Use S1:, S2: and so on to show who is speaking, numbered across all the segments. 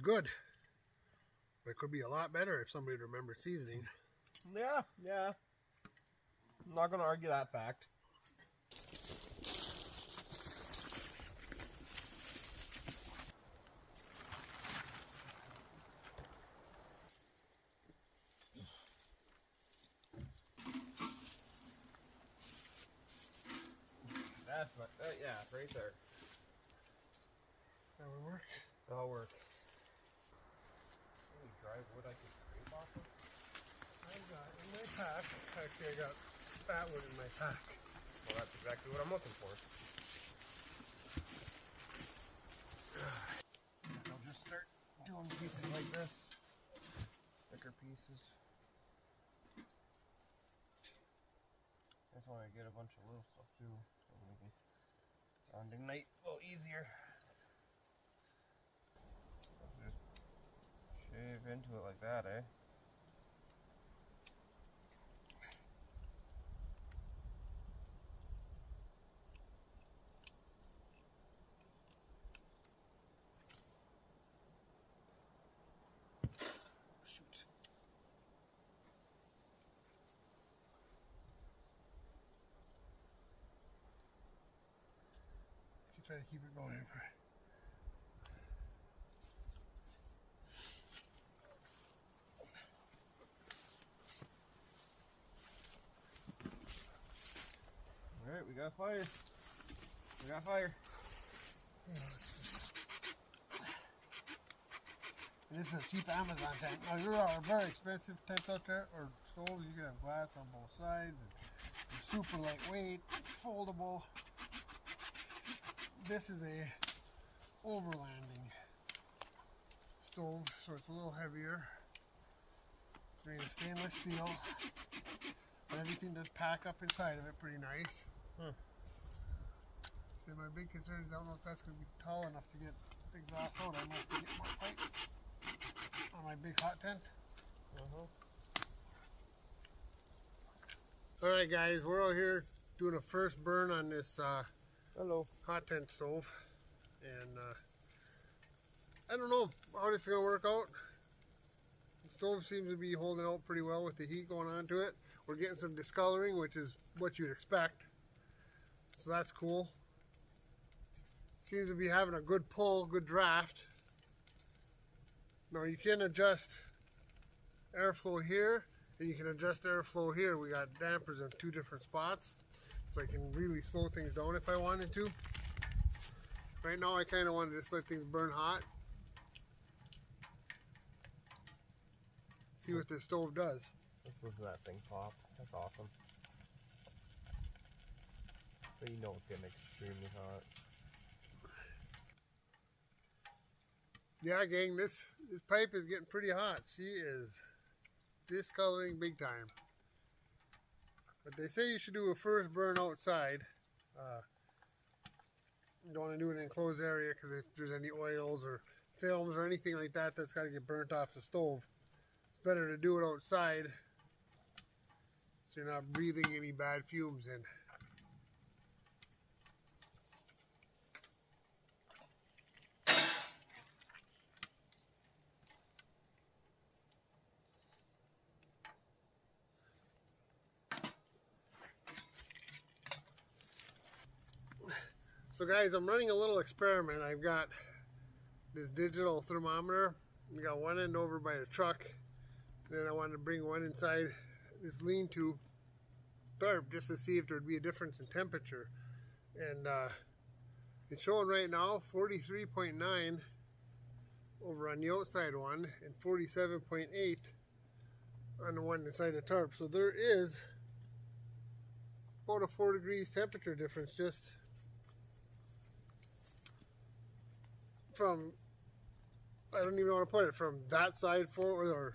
S1: good. But it could be a lot better if somebody remembered seasoning.
S2: Yeah. I'm not going to argue that fact. That's what, yeah, right there.
S1: That would work?
S2: That'll work. Any dry wood I could scrape off of?
S1: I've got in my pack. Actually, I got fat wood in my pack.
S2: Well, that's exactly what I'm looking for. I'll just start doing pieces like this. Thicker pieces. That's why I get a bunch of little stuff too. So we can rounding night a little easier. Just shave into it like that, eh?
S1: Try to keep it going.
S2: Alright, we got fire. We got fire.
S1: And this is a cheap Amazon tent. Now there are very expensive tents out there, or stoves. You can have glass on both sides. And they're super lightweight, foldable. This is a overlanding stove, so it's a little heavier. It's made of stainless steel, but everything does pack up inside of it pretty nice. So my big concern is I don't know if that's going to be tall enough to get exhaust out. I might have to get more pipe on my big hot tent. Alright guys, we're out here doing a first burn on this
S2: Hello.
S1: hot tent stove, and I don't know how this is going to work out. The stove seems to be holding out pretty well with the heat going on to it. We're getting some discoloring, which is what you'd expect, so that's cool. Seems to be having a good pull, good draft. Now you can adjust airflow here, and you can adjust airflow here. We got dampers in 2 different spots, so I can really slow things down if I wanted to. Right now I kind of want to just let things burn hot. See what this stove does.
S2: Let's listen to that thing pop. That's awesome. So you know it's getting extremely hot.
S1: Yeah, gang, this pipe is getting pretty hot. She is discoloring big time. But they say you should do a first burn outside. You don't want to do it in an enclosed area because if there's any oils or films or anything like that that's got to get burnt off the stove, it's better to do it outside so you're not breathing any bad fumes in. So guys, I'm running a little experiment. I've got this digital thermometer. I got one end over by the truck, and then I wanted to bring one inside this lean-to tarp just to see if there would be a difference in temperature. And it's showing right now 43.9 over on the outside one and 47.8 on the one inside the tarp. So there is about a 4 degrees temperature difference just from, I don't even know how to put it, from that side forward, or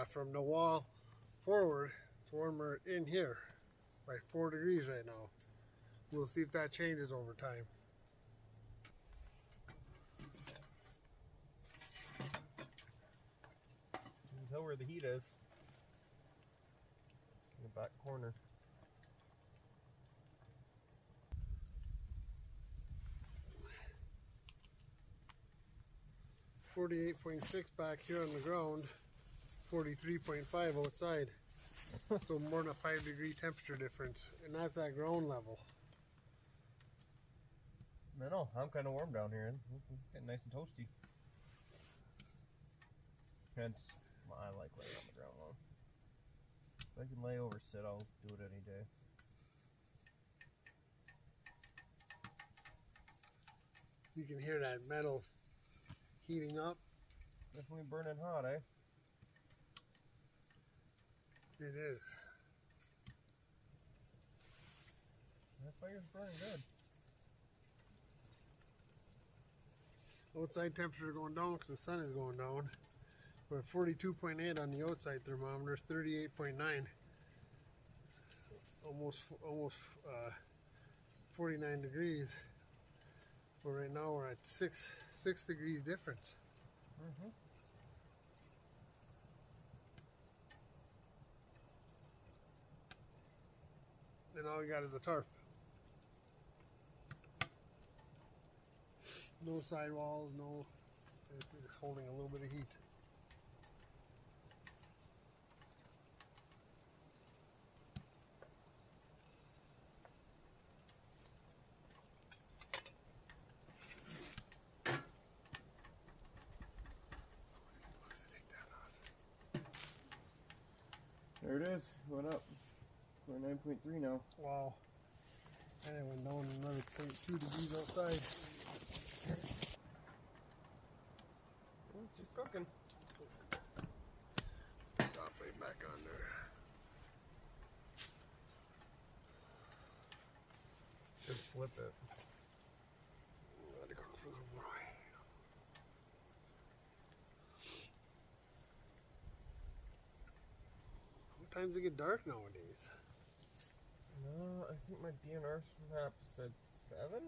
S1: from the wall forward. It's warmer in here by 4 degrees right now. We'll see if that changes over time.
S2: You can tell where the heat is. In the back corner.
S1: 48.6 back here on the ground, 43.5 outside. So more than a 5-degree temperature difference, and that's at ground level.
S2: I know, I'm kind of warm down here, and getting nice and toasty. Hence, I like laying on the ground though. If I can lay over sit, I'll do it any day.
S1: You can hear that metal heating up.
S2: Definitely burning hot, eh?
S1: It is.
S2: That fire's burning good.
S1: Outside temperature going down because the sun is going down. We're at 42.8 on the outside thermometer, 38.9. Almost 49 degrees. But right now we're at 6 degrees difference.
S2: Mm-hmm.
S1: And all we got is a tarp. No sidewalls, no. It's holding a little bit of heat.
S2: There it is. Went up. We're 9.3 now.
S1: Wow. And it went down another 0.2 degrees outside.
S2: She's cooking.
S1: Drop right back on there.
S2: Should flip it.
S1: Let it cook for a little more. What times it get dark nowadays?
S2: No, I think my DNR map said 7.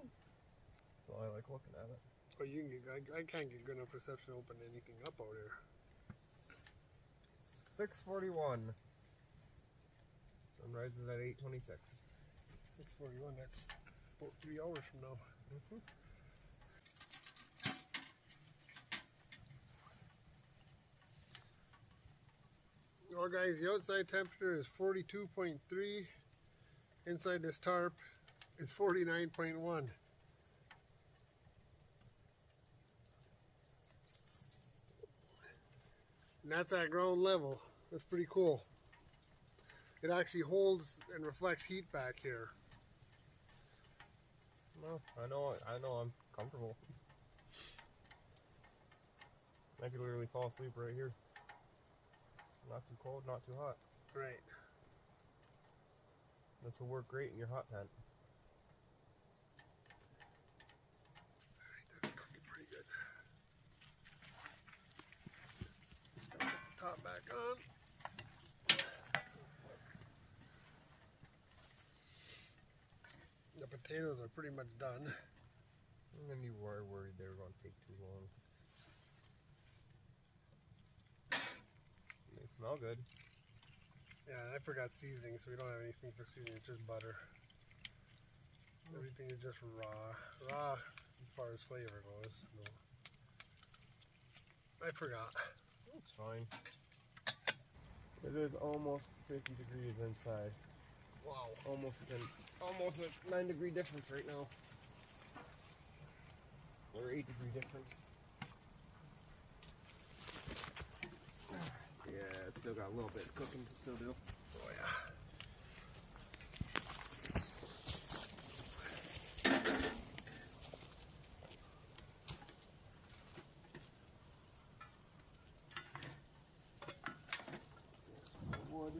S2: So I like looking at it.
S1: Oh, you can get, I can't get good enough reception to open anything up out here.
S2: 6:41. Sunrise is at 8:26.
S1: 6:41, that's about 3 hours from now.
S2: Mm-hmm.
S1: Well guys, the outside temperature is 42.3. Inside this tarp is 49.1. And that's at ground level. That's pretty cool. It actually holds and reflects heat back here.
S2: Well, I know I'm comfortable. I could literally fall asleep right here. Not too cold, not too hot.
S1: Right.
S2: This will work great in your hot tent.
S1: Alright, that's cooking pretty good. Just gotta put the top back on. The potatoes are pretty much done.
S2: And then you were worried they were going to take too long. They smell good.
S1: Yeah, I forgot seasoning, so we don't have anything for seasoning. It's just butter. Everything is just raw. Raw as far as flavor goes. No. I forgot.
S2: It's fine. It is almost 50 degrees inside.
S1: Wow.
S2: Almost a 9-degree difference right now. Or 8-degree difference. Yeah, it's still got a little bit of cooking to still do.
S1: Oh yeah.
S2: Wood.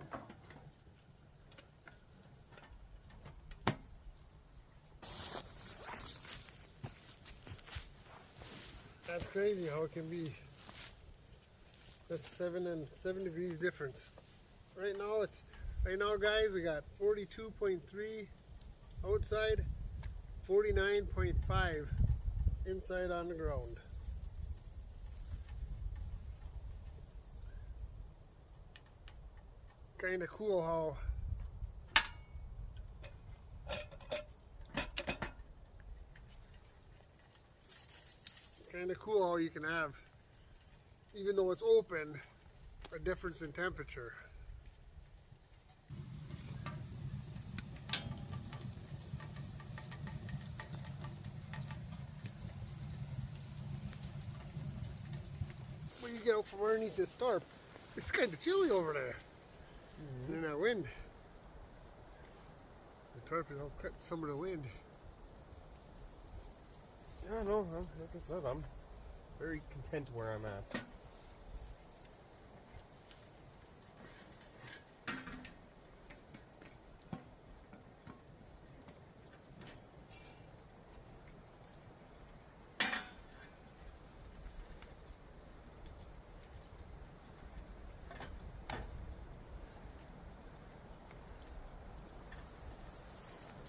S1: That's crazy how it can be. That's 7 degrees difference. Right now guys, we got 42.3 outside, 49.5 inside on the ground. Kind of cool how you can have even though it's open, a difference in temperature. When you get out from underneath this tarp, it's kind of chilly over there. And then that wind. The tarp is all cut some of the wind.
S2: Yeah, no, like I said, I'm very content where I'm at.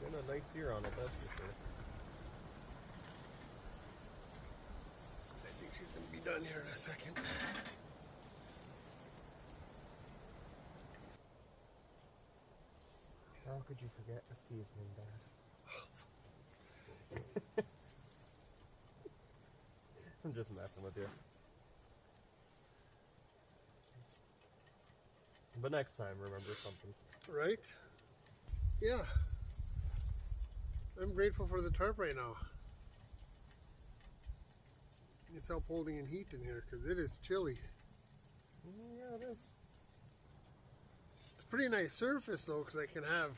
S2: Been a nice year on it, that's for sure.
S1: I think she's going to be done here in a second.
S2: How could you forget a seasoning bag? I'm just messing with you. But next time, remember something.
S1: Right? Yeah. I'm grateful for the tarp right now. It's help holding in heat in here because it is chilly.
S2: Yeah, it is.
S1: It's a pretty nice surface though, because I can have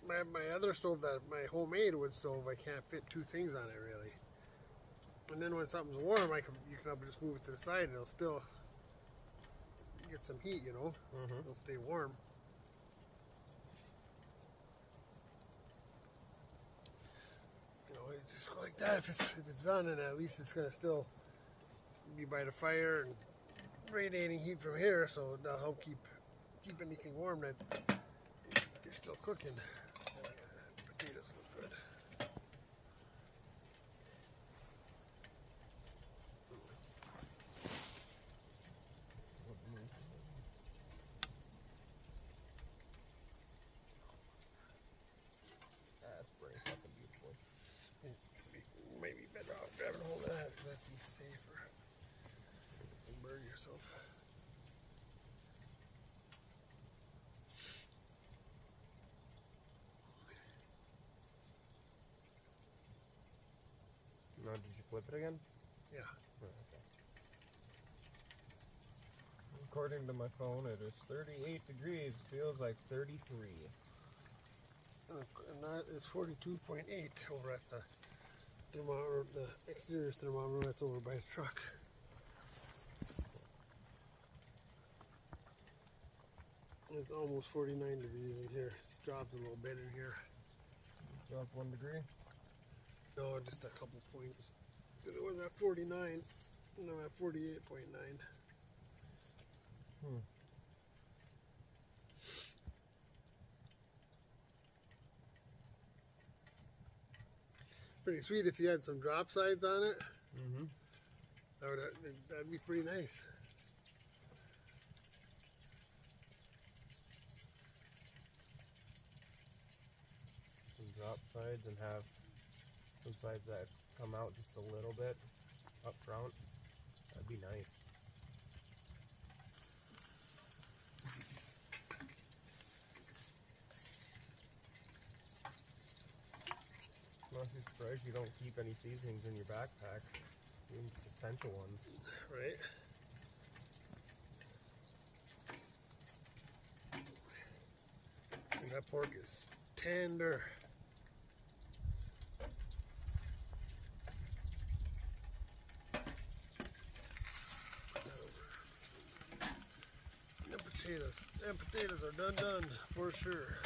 S1: my other stove, that my homemade wood stove, I can't fit two things on it really. And then when something's warm, you can just move it to the side and it'll still get some heat, you know. It'll stay warm. You know, you just go like that if it's done, and at least it's gonna still be by the fire and radiating heat from here, so that'll help keep anything warm that you're still cooking. Potatoes look good.
S2: That's pretty fucking beautiful.
S1: Might be better off grabbing a hold of that, because that'd be safer. Don't burn yourself.
S2: Now, did you flip it again?
S1: Yeah.
S2: Oh, okay. According to my phone, it is 38 degrees. Feels like 33.
S1: And that is 42.8 over at the thermometer, the exterior thermometer that's over by the truck. It's almost 49 degrees in here. It's dropped a little bit in here.
S2: Drop 1 degree.
S1: No, just a couple points. It was at 49, and I'm at 48.9. Pretty sweet if you had some drop sides on it. That'd be pretty nice.
S2: Some drop sides and have some sides that come out just a little bit up front. That'd be nice. I'm honestly surprised you don't keep any seasonings in your backpack. Even essential ones.
S1: Right? And that pork is tender. And potatoes are done for sure.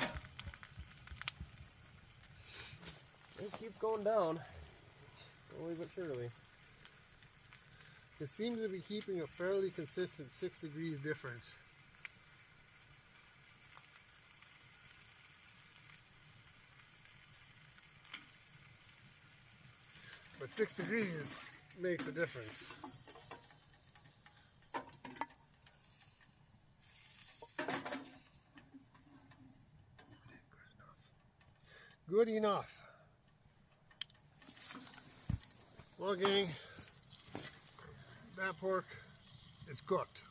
S2: They keep going down, slowly but surely.
S1: It seems to be keeping a fairly consistent 6 degrees difference. But 6 degrees makes a difference. Good enough. Well, gang, that pork is cooked.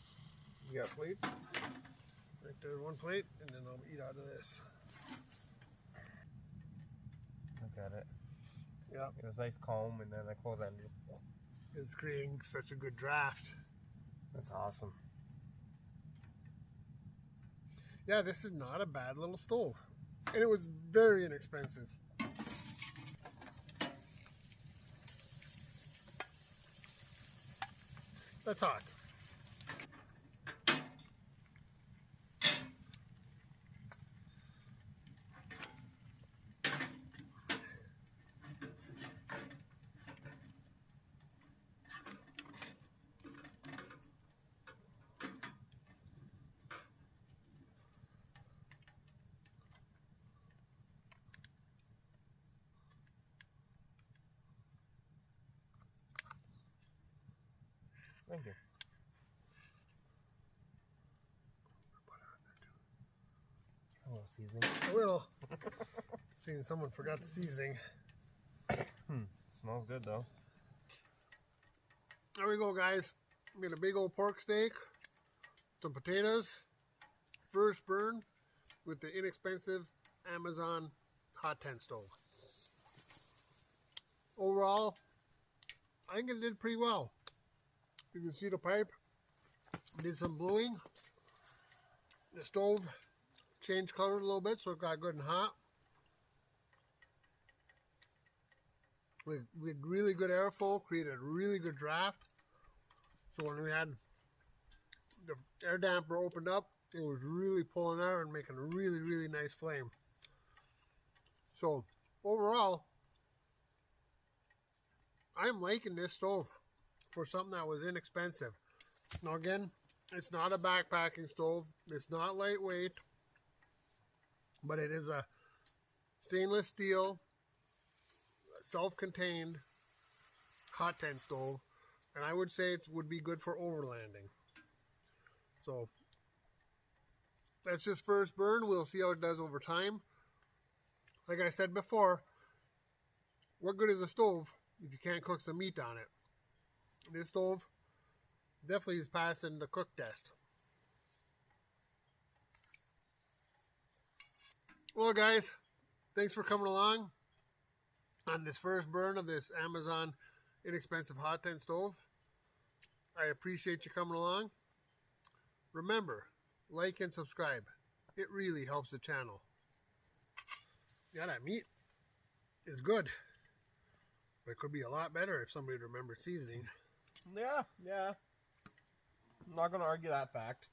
S2: You got plates?
S1: Right there, one plate, and then I'll eat out of this.
S2: Look at it.
S1: Yeah.
S2: It was nice calm, and then I close that.
S1: It's creating such a good draft.
S2: That's awesome.
S1: Yeah, this is not a bad little stove. And it was very inexpensive. That's hot.
S2: Thank you. A little seasoning.
S1: I will. Seeing someone forgot the seasoning.
S2: Smells good though.
S1: There we go, guys. We got a big old pork steak, some potatoes, first burn with the inexpensive Amazon hot tent stove. Overall, I think it did pretty well. You can see the pipe did some bluing. The stove changed color a little bit, so it got good and hot. We had really good airflow, created a really good draft. So when we had the air damper opened up, it was really pulling out and making a really, really nice flame. So overall, I'm liking this stove for something that was inexpensive. Now again, it's not a backpacking stove. It's not lightweight, but it is a stainless steel, self-contained hot tent stove, and I would say it would be good for overlanding. So that's just first burn. We'll see how it does over time. Like I said before, what good is a stove if you can't cook some meat on it? This stove definitely is passing the cook test. Well, guys, thanks for coming along on this first burn of this Amazon inexpensive hot tent stove. I appreciate you coming along. Remember, like and subscribe. It really helps the channel. Yeah, that meat is good, but it could be a lot better if somebody remembered seasoning.
S2: Yeah. I'm not gonna argue that fact.